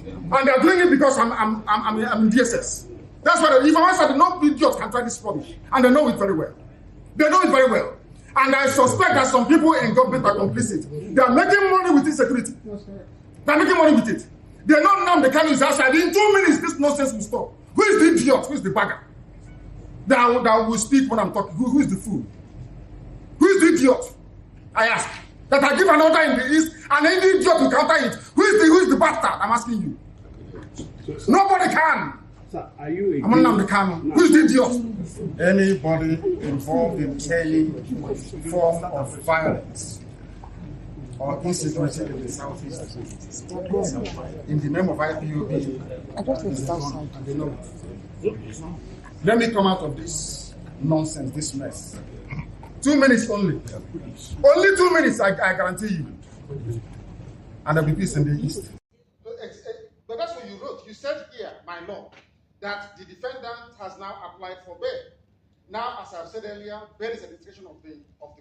And they're doing it because I'm in DSS. That's why if I said no idiots can try this rubbish, and they know it very well. They know it very well. And I suspect that some people in government are complicit. They are making money with insecurity. They are making money with it. They don't know the kind of outside. In 2 minutes, this nonsense will stop. Who is the idiot? Who is the bagger? That will speak when I'm talking. Who is the fool? Who is the idiot? I ask. That I give an order in the east, and any idiot will counter it. Who is the bastard? I'm asking you. Nobody can. Sir, are you I'm not the can. Who is the idiot? Anybody involved in any form of violence or insecurity in the southeast in the name of IPOB is done, and they know it. Let me come out of this nonsense, this mess. 2 minutes only. Only 2 minutes, I guarantee you. And there'll be peace in the east. But that's what you wrote. You said here, my lord, that the defendant has now applied for bail. Now, as I've said earlier, bail is a decision of the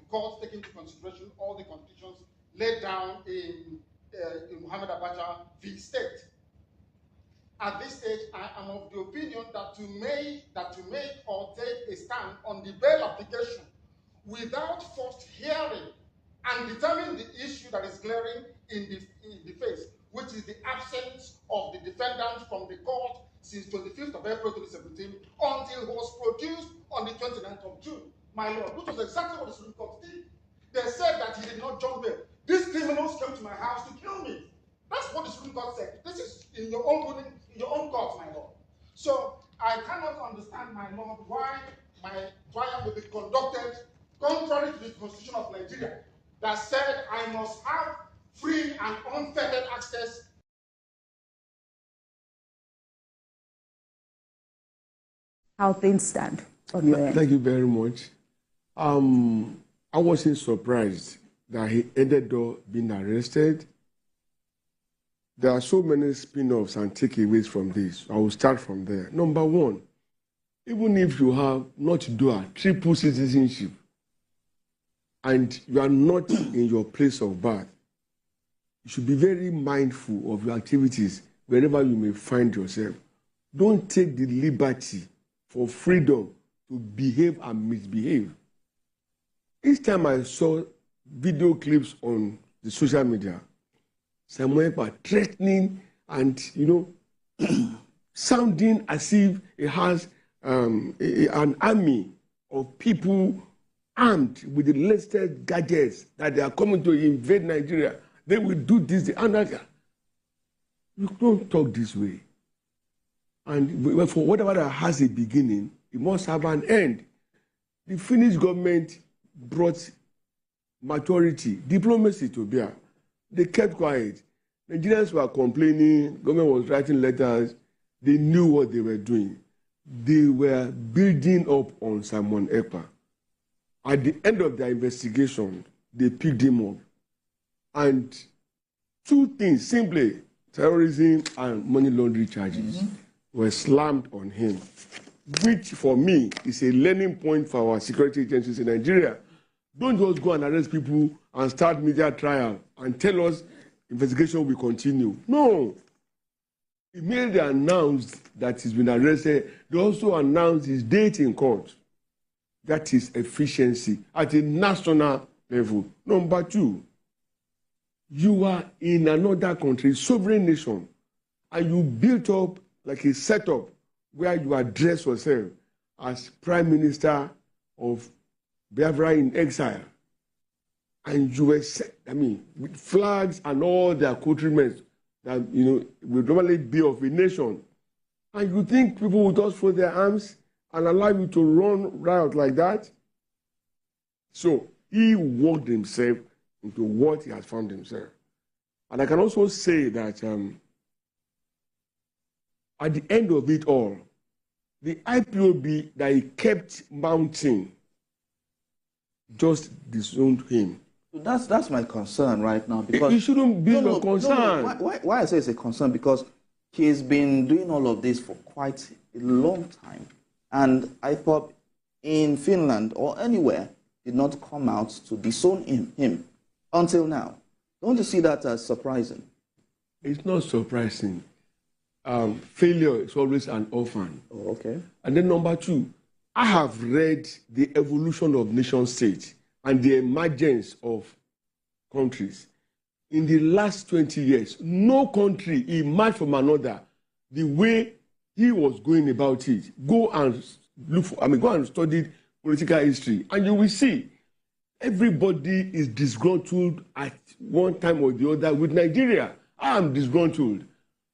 court, taking into consideration all the conditions laid down in Muhammad Abacha v. State. At this stage, I am of the opinion that to make or take a stand on the bail application without first hearing and determining the issue that is glaring in the face, which is the absence of the defendant from the court since 25th of April 2017 until he was produced on the 29th of June. My lord, which was exactly what the Supreme Court did. They said that he did not jump bail. These criminals came to my house to kill me. That's what the Supreme Court said. This is in your own ruling, in your own court, my lord. So I cannot understand, my lord, why my trial will be conducted contrary to the Constitution of Nigeria that said I must have free and unfettered access. How things stand on your end. Thank you very much. I wasn't surprised that he ended up being arrested. There are so many spin-offs and takeaways from this. I will start from there. Number one, even if you have not dual, triple citizenship, and you are not in your place of birth, you should be very mindful of your activities wherever you may find yourself. Don't take the liberty for freedom to behave and misbehave. Each time I saw video clips on the social media, Simon Ekpa threatening and, sounding as if it has an army of people armed with the latest gadgets that they are coming to invade Nigeria. They will do this, you don't talk this way. And for whatever that has a beginning, it must have an end. The Finnish government brought maturity, diplomacy to bear. They kept quiet. Nigerians were complaining, government was writing letters. They knew what they were doing. They were building up on Simon Ekpa. At the end of their investigation, they picked him up. And two things, simply, terrorism and money laundering charges were slammed on him, which for me is a learning point for our security agencies in Nigeria. Don't just go and arrest people and start media trial and tell us investigation will continue. No. Immediately announced that he's been arrested, they also announced his date in court. That is efficiency at a national level. Number two, you are in another country, sovereign nation, and you built up like a setup where you address yourself as Prime Minister of Biafra in exile. And you were, with flags and all their accoutrements that, would normally be of a nation. And you think people would just fold their arms and allow you to run riot like that? So he worked himself into what he has found himself. And I can also say that at the end of it all, the IPOB that he kept mounting just disowned him. That's my concern right now. Because it shouldn't be your concern. Why I say it's a concern? Because he's been doing all of this for quite a long time. And IPOB in Finland or anywhere did not come out to disown him until now. Don't you see that as surprising? It's not surprising. failure is always an orphan. Oh, okay. And then number two, I have read the evolution of nation states and the emergence of countries. In the last 20 years, no country emerged from another the way he was going about it. Go and study political history, and you will see everybody is disgruntled at one time or the other with Nigeria. I am disgruntled.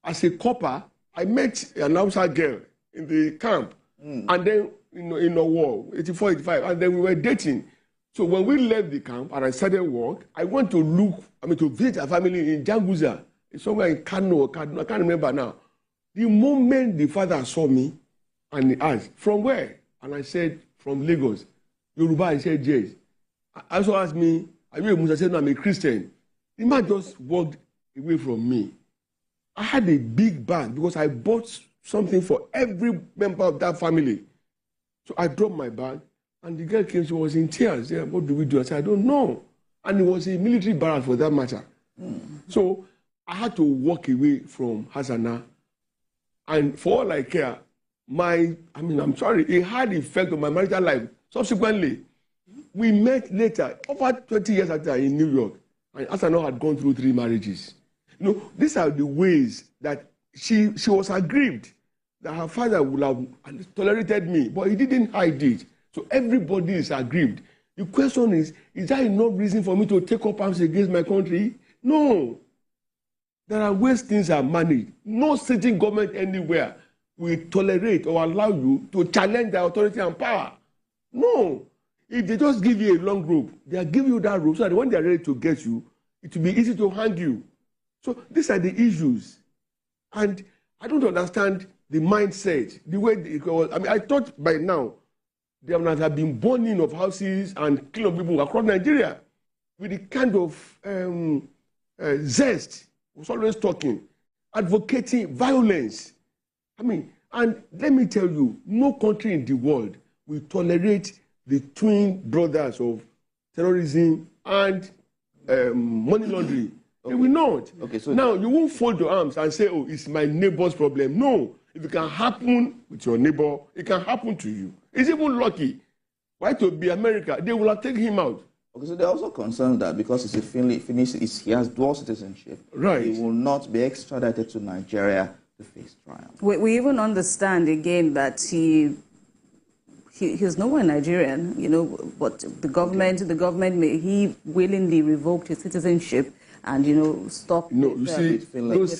As a copper, I met an Hausa girl in the camp, and then in a war, 84, 85, and then we were dating. So when we left the camp and I started work, I went to to visit a family in Janguza. It's somewhere in Kano, I can't remember now. The moment the father saw me and he asked, "From where?" And I said, "From Lagos." Yoruba, he said, "Yes." I also asked me, "Are you a Muslim?" I said, "No, I'm a Christian." The man just walked away from me. I had a big bag because I bought something for every member of that family. So I dropped my bag, and the girl came, she was in tears. Yeah, what do we do? I said, "I don't know." And it was a military barrack for that matter. So I had to walk away from Hasana. And for all I care, I'm sorry, it had effect on my marital life. Subsequently, we met later, over 20 years after in New York. And Hasana had gone through 3 marriages. These are the ways that she was aggrieved that her father would have tolerated me, but he didn't hide it. So everybody is aggrieved. The question is there enough reason for me to take up arms against my country? No. There are ways things are managed. No sitting government anywhere will tolerate or allow you to challenge the authority and power. No. If they just give you a long rope, they are giving you that rope so that when they are ready to get you, it will be easy to hang you. So these are the issues. And I don't understand the mindset, the way I thought by now there must have been burning of houses and killing of people across Nigeria with the kind of zest. I was always talking, advocating violence. And let me tell you, no country in the world will tolerate the twin brothers of terrorism and money laundering. Okay. They will not. Okay, so now, you won't fold your arms and say, "Oh, it's my neighbor's problem." No. If it can happen with your neighbor, it can happen to you. It's even lucky. Why to be America? They will have taken him out. Okay, so they're also concerned that because he's he has dual citizenship, right, he will not be extradited to Nigeria to face trial. We even understand again that he's nowhere Nigerian, but the government may he willingly revoked his citizenship and stop. No, you see, those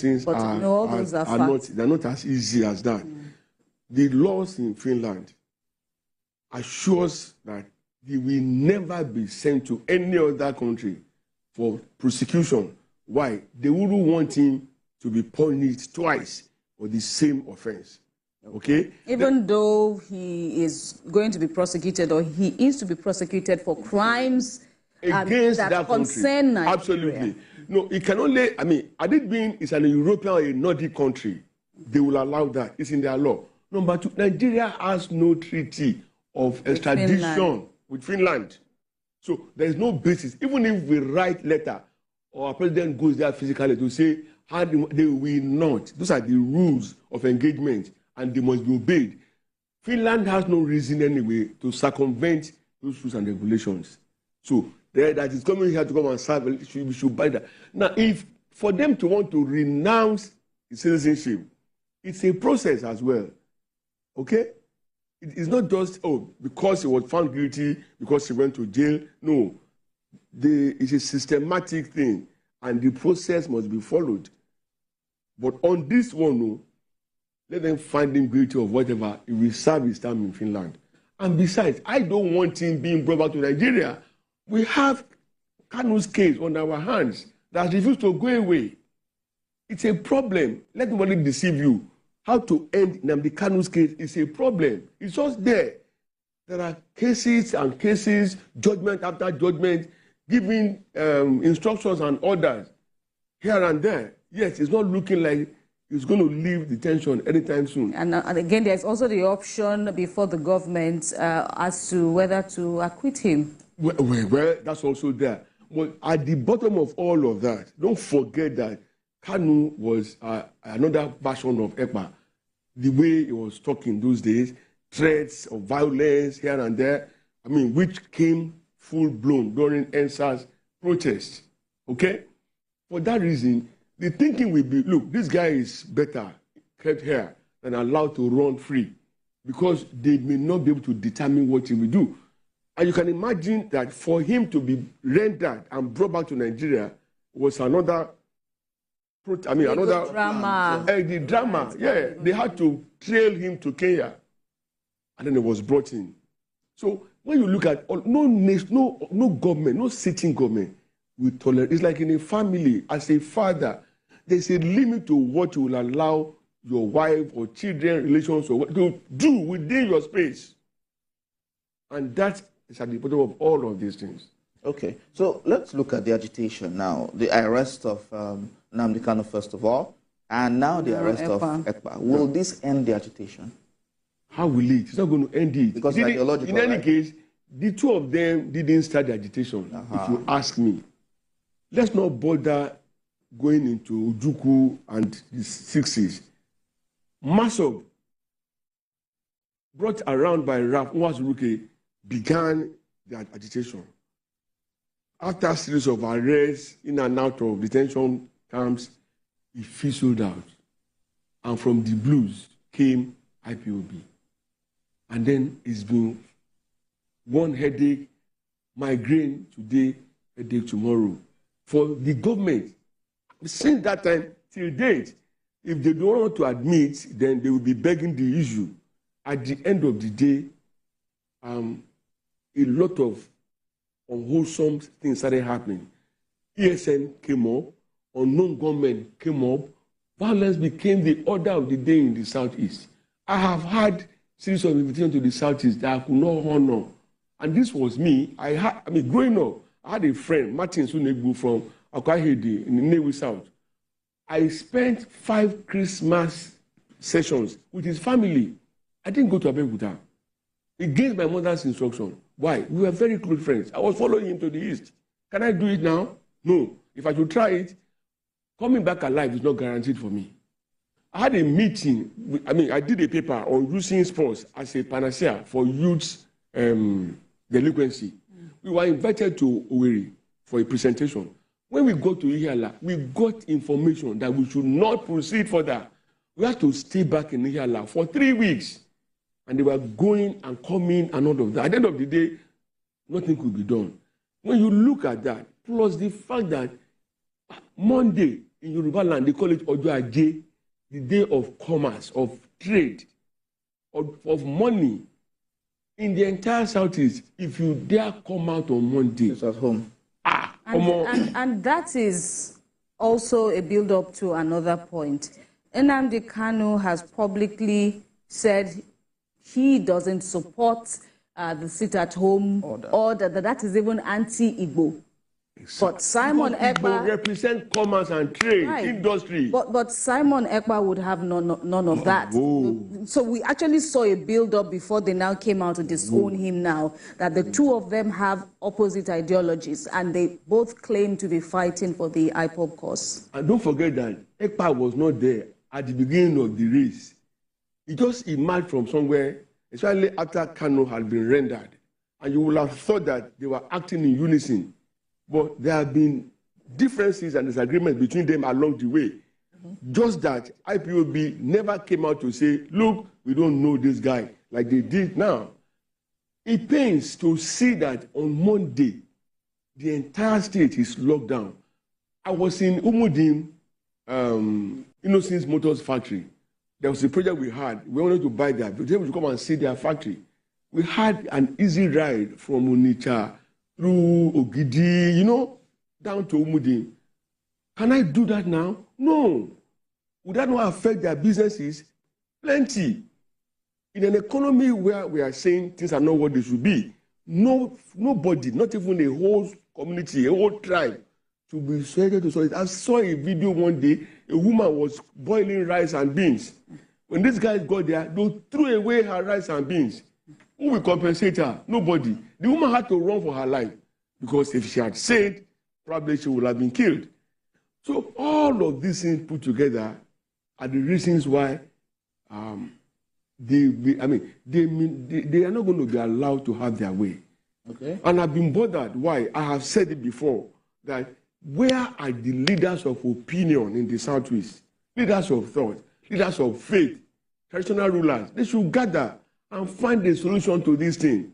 things but they're not as easy as that. The laws in Finland assures that he will never be sent to any other country for prosecution. Why? They wouldn't want him to be punished twice for the same offense. Okay? Even though he is going to be prosecuted, or he is to be prosecuted for crimes against that concern Nigeria. Absolutely. No, it can only, had it been it's an European or a Nordic country, they will allow that. It's in their law. Number two, Nigeria has no treaty of extradition with Finland. So there is no basis. Even if we write letter or our president goes there physically to say, they will not. Those are the rules of engagement and they must be obeyed. Finland has no reason anyway to circumvent those rules and regulations. So that is coming here to come and serve, we should buy that. Now, if for them to want to renounce citizenship, it's a process as well. Okay? It's not just, because he was found guilty, because he went to jail. No. It's a systematic thing, and the process must be followed. But on this one, let them find him guilty of whatever. He will serve his time in Finland. And besides, I don't want him being brought back to Nigeria. We have Kanu's case on our hands that refused to go away. It's a problem. Let nobody deceive you. How to end Nnamdi Kanu's case is a problem. It's just there. There are cases and cases, judgment after judgment, giving instructions and orders here and there. Yes, it's not looking like it's going to leave detention anytime soon. And again, there's also the option before the government as to whether to acquit him. Well, that's also there. But at the bottom of all of that, don't forget that Kanu was another version of Ekpa. The way he was talking those days, threats of violence here and there, I mean, which came full-blown during NSAS protests, okay? For that reason, the thinking will be, look, this guy is better kept here than allowed to run free because they may not be able to determine what he will do. And you can imagine that for him to be rendered and brought back to Nigeria was another drama. The drama, yeah. They had to trail him to Kenya, and then he was brought in. So when you look at no government, no sitting government will tolerate. It's like in a family. As a father, there's a limit to what you will allow your wife or children relations or what to do within your space, and that is at the bottom of all of these things. Okay, so let's look at the agitation now. The arrest of Nnamdi Kanu, first of all, and now the arrest of Ekpa. Will this end the agitation? How will it? It's not going to end it. Because ideological, in any case, the two of them didn't start the agitation, if you ask me. Let's not bother going into Ojukwu and the 60s. Masob, brought around by Raf Nwazuruke, began the agitation. After a series of arrests in and out of detention camps, it fizzled out. And from the blues came IPOB. And then it's been one headache, migraine today, headache tomorrow. For the government, since that time till date, if they don't want to admit, then they will be begging the issue. At the end of the day, a lot of unwholesome things started happening. ESN came up, unknown gunmen came up, violence became the order of the day in the Southeast. I have had series of invitations to the Southeast that I could not honor. And this was me. Growing up, I had a friend, Martin Sunegbu from Akwahede in the Newi South. I spent 5 Christmas sessions with his family. I didn't go to Abeokuta. Against my mother's instruction. Why? We were very close friends. I was following him to the east. Can I do it now? No. If I should try it, coming back alive is not guaranteed for me. I had a meeting. I did a paper on using sports as a panacea for youth delinquency. We were invited to Owerri for a presentation. When we got to Ihiala, we got information that we should not proceed further. We had to stay back in Ihiala for 3 weeks. And they were going and coming and all of that. At the end of the day, nothing could be done. When you look at that, plus the fact that Monday in Yoruba land, they call it Ojo Aje, the day of commerce, of trade, of money. In the entire Southeast, if you dare come out on Monday, it's at home. And that is also a build-up to another point. Nnamdi Kanu has publicly said he doesn't support the sit-at-home order. That is even anti-Igbo. Exactly. But Simon Ekpa represent commerce and trade, industry. But Simon Ekpa would have none of that. So we actually saw a build-up before they now came out to disown him now, that the two of them have opposite ideologies, and they both claim to be fighting for the IPOB cause. And don't forget that Ekpa was not there at the beginning of the race. He just emerged from somewhere, especially after Kanu had been rendered. And you would have thought that they were acting in unison. But there have been differences and disagreements between them along the way. Just that IPOB never came out to say, look, we don't know this guy, like they did now. It pains to see that on Monday, the entire state is locked down. I was in Umudim, Innocence Motors factory. There was a project we had. We wanted to buy that. We were able to come and see their factory. We had an easy ride from Onitsha through Ogidi, down to Umudim. Can I do that now? No. Would that not affect their businesses? Plenty. In an economy where we are saying things are not what they should be, nobody, not even a whole community, a whole tribe, to be subjected to solid. I saw a video one day, a woman was boiling rice and beans. When these guys got there, they threw away her rice and beans. Who will compensate her? Nobody. The woman had to run for her life, because if she had said, probably she would have been killed. So all of these things put together are the reasons why they are not going to be allowed to have their way. Okay. And I've been bothered. Why? I have said it before, that where are the leaders of opinion in the Southeast? Leaders of thought, leaders of faith, traditional rulers. They should gather and find a solution to this thing.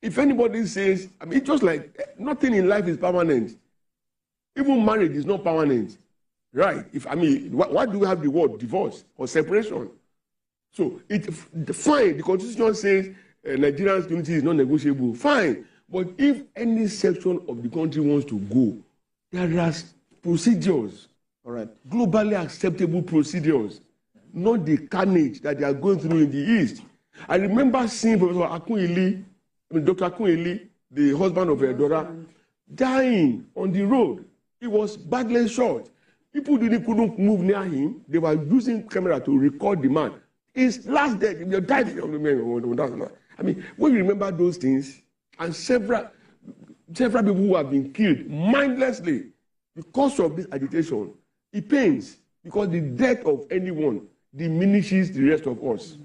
If anybody says, it's just like nothing in life is permanent. Even marriage is not permanent. Right? Why do we have the word divorce or separation? So, fine, the Constitution says Nigerians' unity is not negotiable. Fine. But if any section of the country wants to go, there are procedures. All right. Globally acceptable procedures. Not the carnage that they are going through in the East. I remember seeing Dr. Akunyili, the husband of Edora, dying on the road. He was badly shot. People couldn't move near him. They were using camera to record the man. His last day, he died. When you remember those things, and several people who have been killed mindlessly because of this agitation, it pains, because the death of anyone diminishes the rest of us.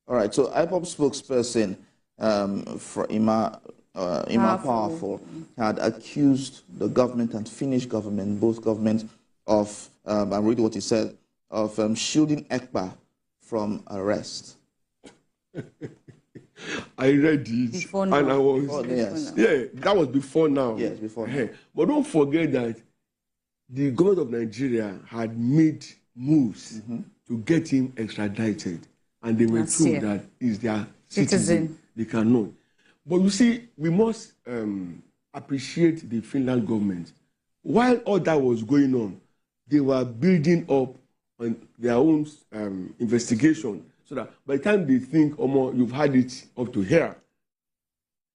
All right, so IPOB spokesperson for Ima Powerful had accused the government and Finnish government, both governments, of, I'm reading what he said, of shielding Ekpa from arrest. I read it, before now. and I was, that was before now. Yes, before now. But don't forget that the government of Nigeria had made moves to get him extradited, and they were told that he's their citizen. They cannot. But you see, we must appreciate the Finland government. While all that was going on, they were building up on their own investigation, so that by the time they think, you've had it up to here,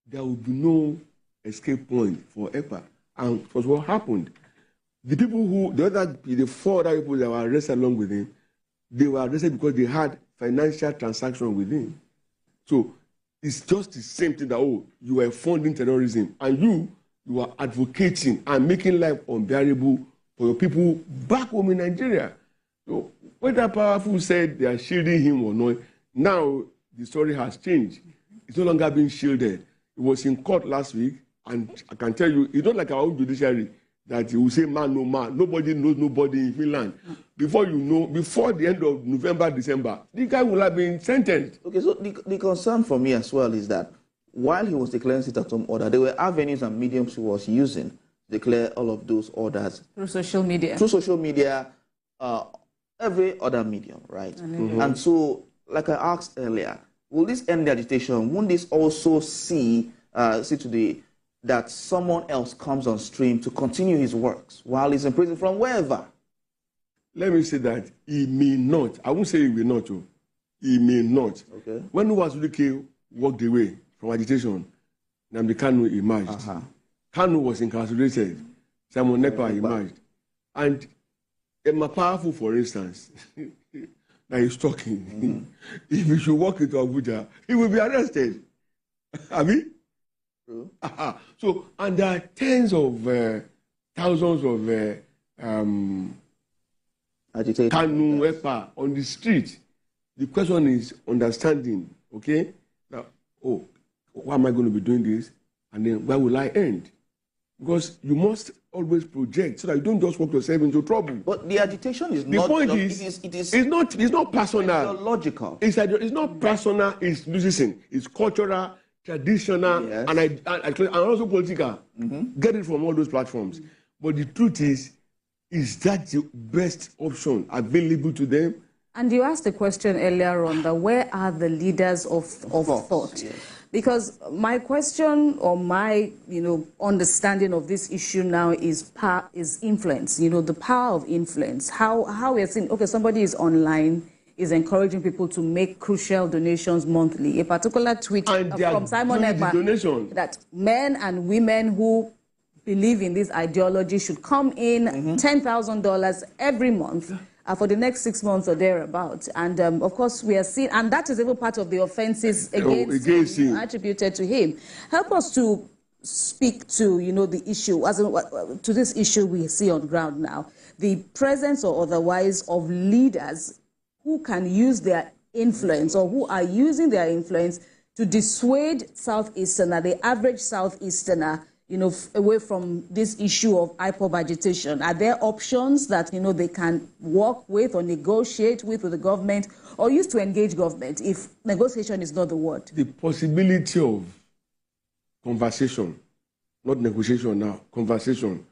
there will be no escape point for Ekpa. And it was what happened. The four other people that were arrested along with him, they were arrested because they had financial transaction with him. So it's just the same thing that, you were funding terrorism, and you are advocating and making life unbearable for your people back home in Nigeria. So whether Powerful said they are shielding him or not, now the story has changed. It's no longer being shielded. It was in court last week, and I can tell you, it's not like our own judiciary that you will say man, no man. Nobody knows nobody in Finland. Before the end of November, December, the guy will have been sentenced. Okay, so the concern for me as well is that while he was declaring sit-at-home order, there were avenues and mediums he was using to declare all of those orders. Through social media. Through social media, every other medium, right? And so, like I asked earlier, will this end the agitation? Won't this also see to that someone else comes on stream to continue his works while he's in prison from wherever? Let me say that he may not. I won't say he will not. He may not. Okay. When Uwazuke walked away from agitation, Nnamdi Kanu emerged. Kanu was incarcerated. Simon Ekpa emerged. And Emma Powerful, for instance, that he's talking, if he should walk into Abuja, he will be arrested. True. So, and there are tens of thousands of agitators, Kanu, Ekpa on the street. The question is understanding, okay? Now, why am I going to be doing this? And then where will I end? Because you must always project so that you don't just walk yourself into trouble. But the agitation is the not... point is, it's not personal. It's logical. It's not personal, it's cultural, traditional, yes, and also political. Get it from all those platforms. But the truth is that the best option available to them? And you asked the question earlier on that where are the leaders of thought? Yes. Because my question or my understanding of this issue now is influence. The power of influence. How we're seeing, somebody is online, is encouraging people to make crucial donations monthly. A particular tweet from Simon Ekpa that men and women who believe in this ideology should come in $10,000 every month for the next 6 months or thereabouts. And of course, we are seeing, and that is even part of the offenses against him, attributed to him. Help us to speak to, the issue, to this issue we see on ground now, the presence or otherwise of leaders who can use their influence or who are using their influence to dissuade Southeasterner, the average Southeasterner, away from this issue of IPOB agitation? Are there options that, they can work with or negotiate with the government or use to engage government if negotiation is not the word? The possibility of conversation, not negotiation now, conversation,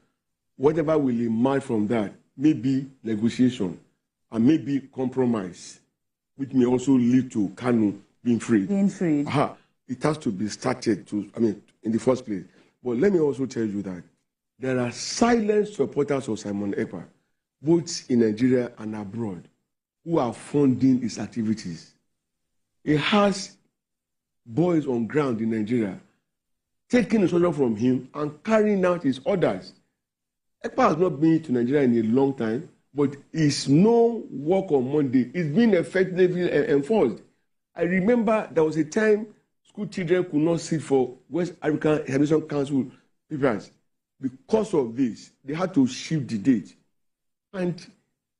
whatever will emerge from that, maybe negotiation and maybe compromise, which may also lead to Kanu being freed. Being freed. It has to be started in the first place. But let me also tell you that there are silent supporters of Simon Ekpa, both in Nigeria and abroad, who are funding his activities. He has boys on ground in Nigeria taking instruction from him and carrying out his orders. Ekpa has not been to Nigeria in a long time, but his no work on Monday is being effectively enforced. I remember there was a time school children could not sit for West African Education Council papers. Because of this, they had to shift the date. And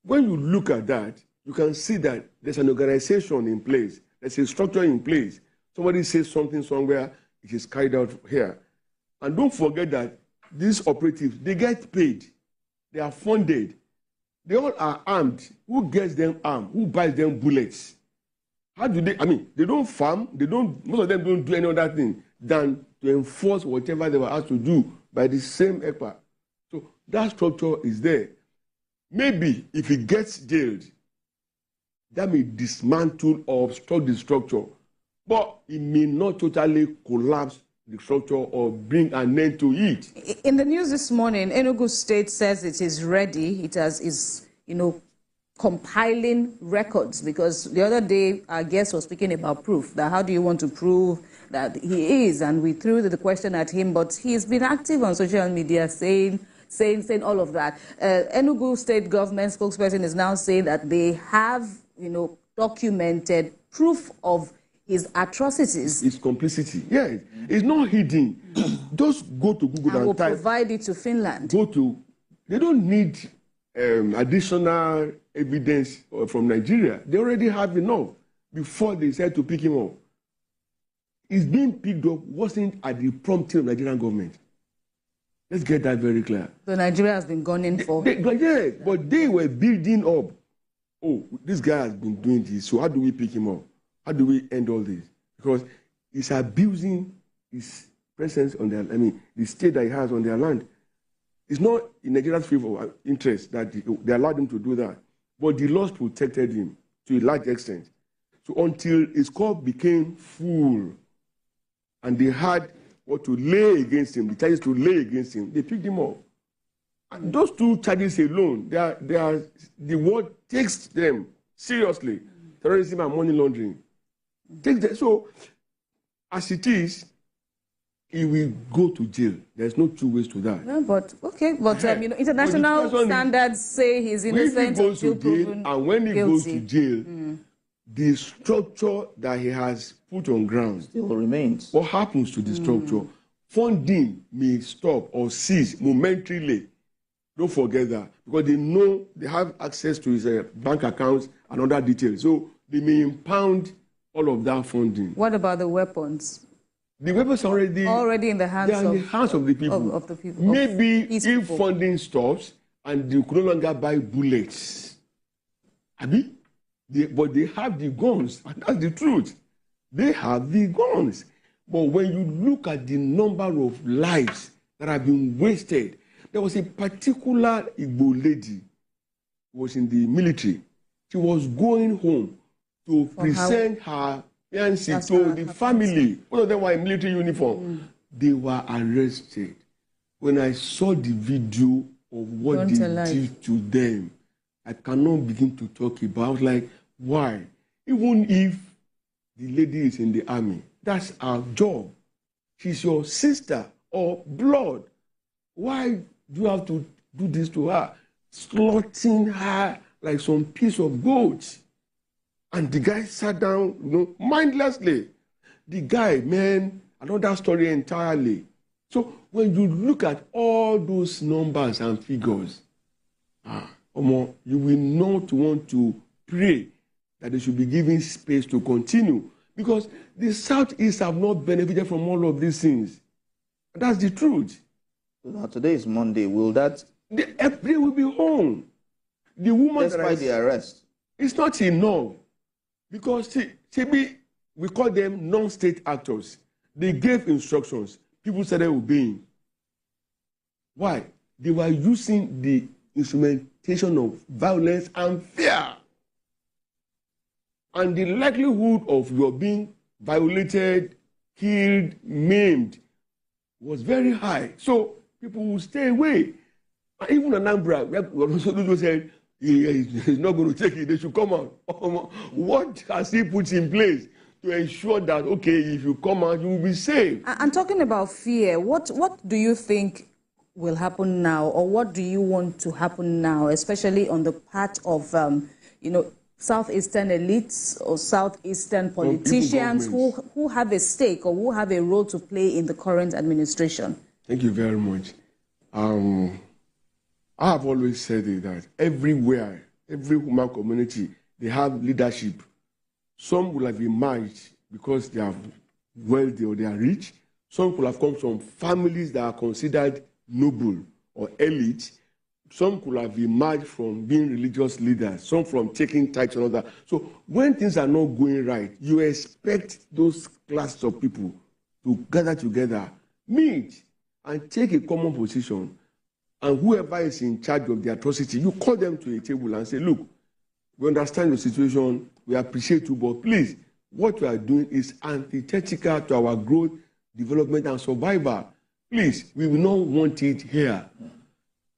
when you look at that, you can see that there's an organization in place, there's a structure in place. Somebody says something somewhere, it is carried out here. And don't forget that these operatives, they get paid, they are funded, they all are armed. Who gets them armed? Who buys them bullets? How do they, they don't farm, most of them don't do any other thing than to enforce whatever they were asked to do by the same Ekpa. So that structure is there. Maybe if he gets jailed, that may dismantle or obstruct the structure, but it may not totally collapse the structure or bring an end to it. In the news this morning, Enugu State says it is ready. It is compiling records, because the other day our guest was speaking about proof, that how do you want to prove that he is, and we threw the question at him, but he's been active on social media saying all of that. Enugu State government spokesperson is now saying that they have documented proof of his atrocities. His complicity. Yeah, it's not hidden. Just go to Google and will type. Provide it to Finland. They don't need additional evidence from Nigeria. They already have enough before they said to pick him up. He's being picked up wasn't at the prompting of the Nigerian government. Let's get that very clear. So Nigeria has been gunning for... Yeah, but they were building up. Oh, this guy has been doing this, so how do we pick him up? How do we end all this? Because he's abusing his presence on their, the state that he has on their land. It's not in Nigeria's favor or interest that they allowed him to do that. But the laws protected him to a large extent. So until his court became full and they had what to lay against him, the charges to lay against him, they picked him up. And those two charges alone, the world takes them seriously. Terrorism and money laundering. So, as it is, he will go to jail. There's no two ways to that. No, international standards say he's innocent until proven guilty. And when he goes to jail, the structure that he has put on ground still remains. What happens to the structure? Funding may stop or cease momentarily. Don't forget that, because they know they have access to his bank accounts and other details. So they may impound all of that funding. What about the weapons? The weapons are already in the hands of the people. Of the people. Maybe if funding stops and they could no longer buy bullets, but they have the guns. And that's the truth. They have the guns. But when you look at the number of lives that have been wasted, there was a particular Igbo lady who was in the military. She was going home to present her fiancé to the family. One of them were in military uniform. They were arrested. When I saw the video of what they did to them, I cannot begin to talk about. I was like, why? Even if the lady is in the army, that's our job. She's your sister or blood. Why do you have to do this to her? Slaughtering her like some piece of goat. And the guy sat down, mindlessly. The guy, man, another story entirely. So when you look at all those numbers and figures, you will not want to pray that they should be given space to continue, because the Southeast have not benefited from all of these things. That's the truth. Now, today is Monday. Will that... They will be home. The woman despite the arrest? It's not enough. Because, we call them non-state actors. They gave instructions. People started obeying. Why? They were using the instrumentation of violence and fear. And the likelihood of your being violated, killed, maimed was very high. So people will stay away. And even Anambra, those said, he's not going to take it, they should come out. What has he put in place to ensure that, okay, if you come out, you will be safe? And talking about fear, what do you think will happen now, or what do you want to happen now, especially on the part of, Southeastern elites or Southeastern politicians who have a stake or who have a role to play in the current administration? Thank you very much. I have always said that everywhere, every human community, they have leadership. Some will have emerged because they are wealthy or they are rich. Some could have come from families that are considered noble or elite. Some could have emerged from being religious leaders, some from taking tithes and all that. So when things are not going right, you expect those classes of people to gather together, meet, and take a common position. And whoever is in charge of the atrocity, you call them to a table and say, look, we understand your situation, we appreciate you, but please, what you are doing is antithetical to our growth, development, and survival. Please, we will not want it here.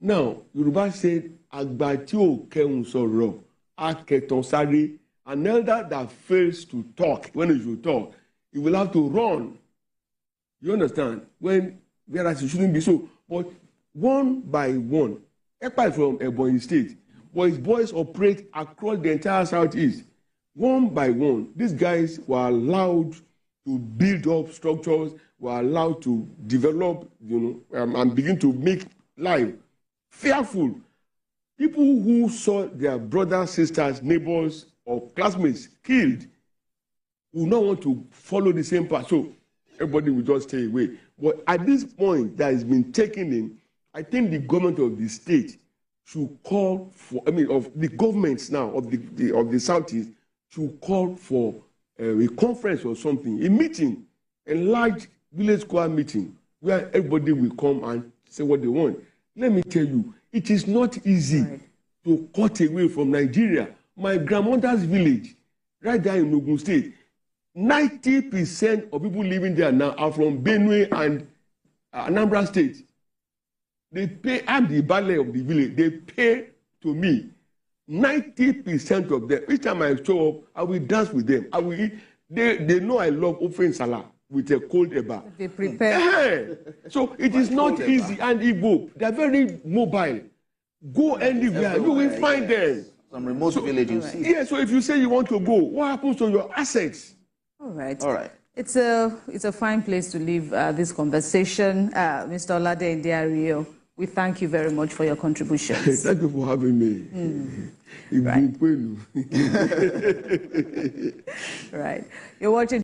Now, Yoruba said, Agba tí ò kẹ́hùn sọ̀rọ̀, á kẹ́tàn sáré. An elder that fails to talk, when he should talk, he will have to run. You understand? Whereas it shouldn't be so. But one by one, Ekpa is from Ebonyi State, but his boys operate across the entire Southeast. One by one, these guys were allowed to build up structures, were allowed to develop, and begin to make life fearful. People who saw their brothers, sisters, neighbors, or classmates killed will not want to follow the same path. So everybody will just stay away. But at this point that has been taken in, I think the government of the state should call for, of the governments now of the Southeast should call for a conference or something, a meeting, a large village square meeting where everybody will come and say what they want. Let me tell you, it is not easy to cut away from Nigeria. My grandmother's village, right there in Ogun State, 90% of people living there now are from Benue and Anambra State. They pay, I'm the ballet of the village, they pay to me. 90% of them, each time I show up, I will dance with them. I will eat. They know I love ofe nsala with a cold eba. They prepare. So it is not easy. And Igbo, they are very mobile. Go anywhere, you will find them. Some remote village you see. Yeah, so if you say you want to go, what happens to your assets? All right. All right. It's a fine place to leave this conversation. Mr. Olade Ndiario, we thank you very much for your contributions. Thank you for having me. Right. Right. You're watching